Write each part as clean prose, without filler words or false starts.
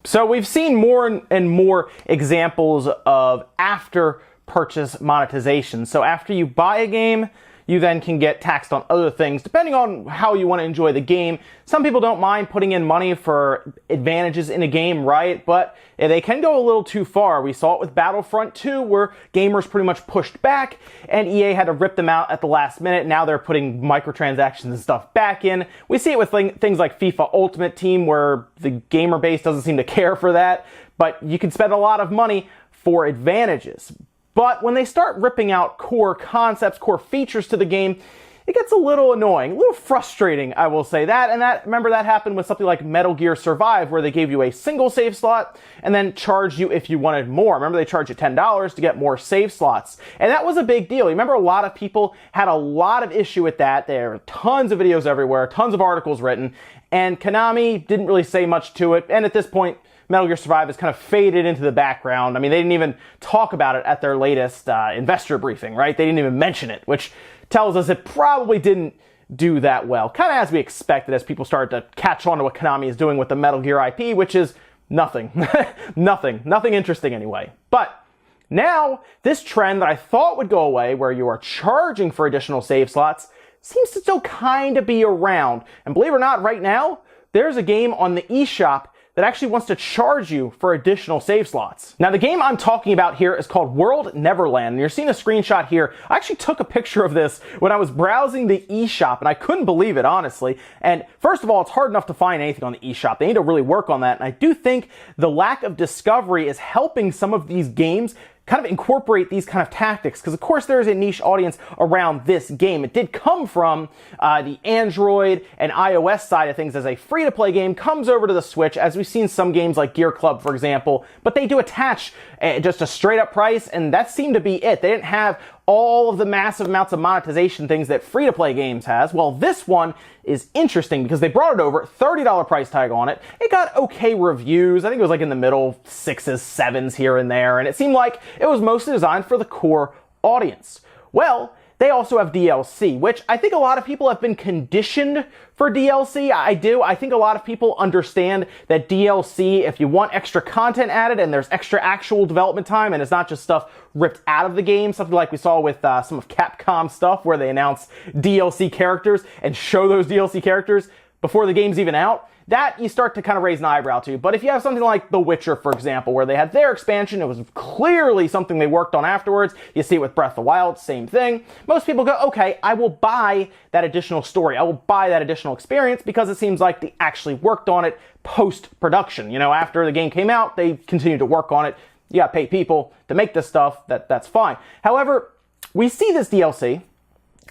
So we've seen more and more examples of after purchase monetization. So after you buy a game, you then can get taxed on other things, depending on how you want to enjoy the game. Some people don't mind putting in money for advantages in a game, right? But they can go a little too far. We saw it with Battlefront 2, where gamers pretty much pushed back, and EA had to rip them out at the last minute. Now they're putting microtransactions and stuff back in. We see it with things like FIFA Ultimate Team, where the gamer base doesn't seem to care for that, but you can spend a lot of money for advantages. But when they start ripping out core concepts, core features to the game, it gets a little annoying, a little frustrating, I will say that. And remember that happened with something like Metal Gear Survive, where they gave you a single save slot and then charged you if you wanted more. Remember, they charged you $10 to get more save slots. And that was a big deal. You remember a lot of people had a lot of issue with that. There are tons of videos everywhere, tons of articles written, and Konami didn't really say much to it. And at this point, Metal Gear Survive has kind of faded into the background. I mean, they didn't even talk about it at their latest investor briefing, right? They didn't even mention it, which tells us it probably didn't do that well. Kind of as we expected, as people started to catch on to what Konami is doing with the Metal Gear IP, which is nothing. Nothing interesting anyway. But now, this trend that I thought would go away, where you are charging for additional save slots, seems to still kind of be around. And believe it or not, right now, there's a game on the eShop that actually wants to charge you for additional save slots. Now, the game I'm talking about here is called World Neverland, and you're seeing a screenshot here. I actually took a picture of this when I was browsing the eShop, and I couldn't believe it, honestly. And first of all, it's hard enough to find anything on the eShop. They need to really work on that, and I do think the lack of discovery is helping some of these games kind of incorporate these kind of tactics, because of course there is a niche audience around this game. It did come from the Android and iOS side of things as a free-to-play game, comes over to the Switch, as we've seen some games like Gear Club, for example, but they do attach just a straight-up price, and that seemed to be it. They didn't have all of the massive amounts of monetization things that free-to-play games has. Well, this one is interesting because they brought it over, $30 price tag on it. It got okay reviews. I think it was like in the middle, 6s, 7s here and there, and it seemed like it was mostly designed for the core audience. Well, they also have DLC, which I think a lot of people have been conditioned for DLC. I do. I think a lot of people understand that DLC, if you want extra content added and there's extra actual development time and it's not just stuff ripped out of the game, something like we saw with some of Capcom stuff where they announce DLC characters and show those DLC characters before the game's even out, that you start to kind of raise an eyebrow to. But if you have something like The Witcher, for example, where they had their expansion, it was clearly something they worked on afterwards. You see it with Breath of the Wild, same thing. Most people go, okay, I will buy that additional story. I will buy that additional experience because it seems like they actually worked on it post-production. You know, after the game came out, they continued to work on it. You gotta pay people to make this stuff, that's fine. However, we see this DLC,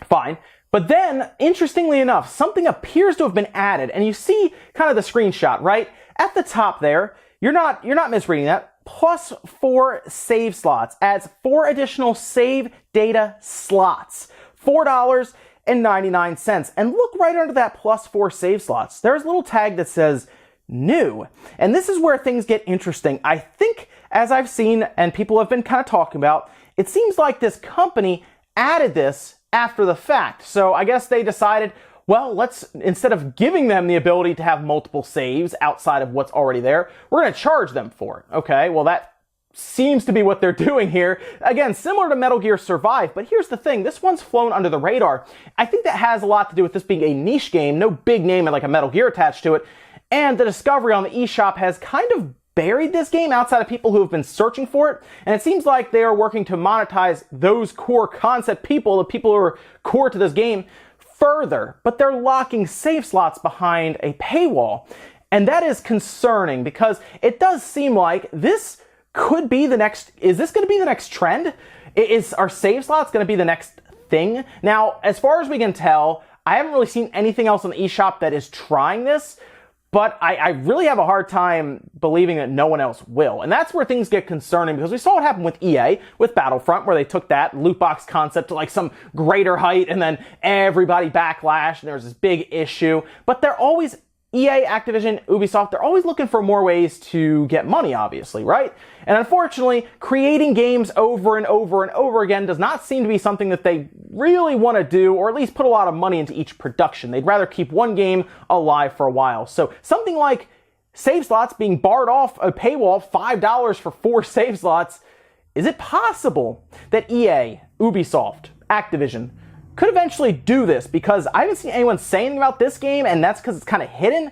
fine. But then, interestingly enough, something appears to have been added, and you see kind of the screenshot, right? At the top there, you're not misreading that. Plus 4 save slots adds 4 additional save data slots. $4.99. And look right under that plus 4 save slots. There's a little tag that says new. And this is where things get interesting. I think, as I've seen and people have been kind of talking about, it seems like this company added this after the fact. So I guess they decided, well, let's, instead of giving them the ability to have multiple saves outside of what's already there, we're going to charge them for it. Okay, well, that seems to be what they're doing here. Again, similar to Metal Gear Survive, but here's the thing, this one's flown under the radar. I think that has a lot to do with this being a niche game, no big name and like a Metal Gear attached to it, and the discovery on the eShop has kind of buried this game outside of people who have been searching for it, and it seems like they are working to monetize those core concept people, the people who are core to this game, further, but they're locking save slots behind a paywall, and that is concerning because it does seem like this could be the next, is this going to be the next trend? Are save slots going to be the next thing? Now, as far as we can tell, I haven't really seen anything else on the eShop that is trying this, but I really have a hard time believing that no one else will. And that's where things get concerning, because we saw what happened with EA, with Battlefront, where they took that loot box concept to like some greater height, and then everybody backlashed, and there was this big issue. But they're always, EA, Activision, Ubisoft, they're always looking for more ways to get money, obviously, right? And unfortunately, creating games over and over and over again does not seem to be something that they really want to do, or at least put a lot of money into each production. They'd rather keep one game alive for a while. So something like save slots being barred off a paywall, $5 for 4 save slots. Is it possible that EA, Ubisoft, Activision could eventually do this? Because I haven't seen anyone say anything about this game, and that's because it's kind of hidden.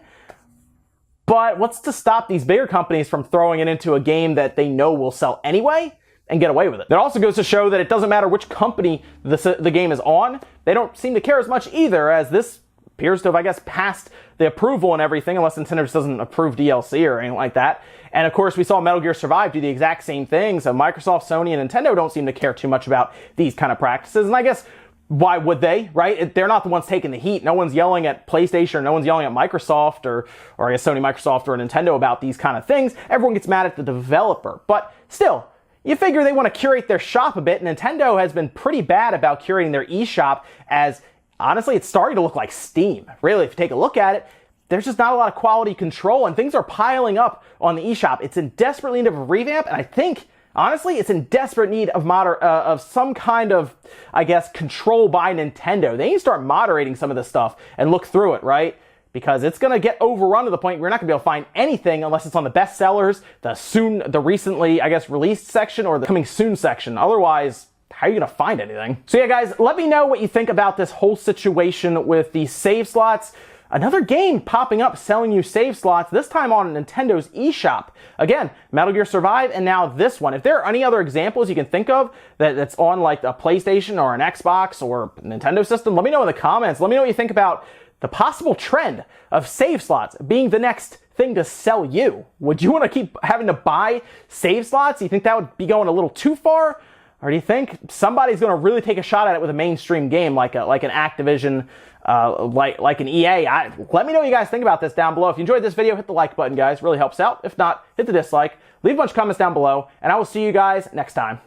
But what's to stop these bigger companies from throwing it into a game that they know will sell anyway and get away with it? That also goes to show that it doesn't matter which company the game is on. They don't seem to care as much either, as this appears to have, I guess, passed the approval and everything, unless Nintendo just doesn't approve DLC or anything like that. And of course, we saw Metal Gear Survive do the exact same thing. So Microsoft, Sony, and Nintendo don't seem to care too much about these kind of practices. And I guess, why would they, right? They're not the ones taking the heat. No one's yelling at PlayStation, or no one's yelling at Microsoft, or I guess Sony, Microsoft, or Nintendo about these kind of things. Everyone gets mad at the developer. But still, you figure they want to curate their shop a bit. Nintendo has been pretty bad about curating their eShop, as honestly, it's starting to look like Steam. Really, if you take a look at it, there's just not a lot of quality control, and things are piling up on the eShop. It's in desperate need of a revamp, and I think, honestly, it's in desperate need of some kind of, I guess, control by Nintendo. They need to start moderating some of this stuff and look through it, right? Because it's going to get overrun to the point where you're not going to be able to find anything unless it's on the bestsellers, the recently, I guess, released section, or the coming soon section. Otherwise, how are you going to find anything? So yeah, guys, let me know what you think about this whole situation with the save slots. Another game popping up selling you save slots, this time on Nintendo's eShop. Again, Metal Gear Survive, and now this one. If there are any other examples you can think of that's on like a PlayStation or an Xbox or Nintendo system, let me know in the comments. Let me know what you think about the possible trend of save slots being the next thing to sell you. Would you want to keep having to buy save slots? Do you think that would be going a little too far? Or do you think somebody's going to really take a shot at it with a mainstream game like an Activision, like an EA? Let me know what you guys think about this down below. If you enjoyed this video, hit the like button, guys. Really helps out. If not, hit the dislike. Leave a bunch of comments down below, and I will see you guys next time.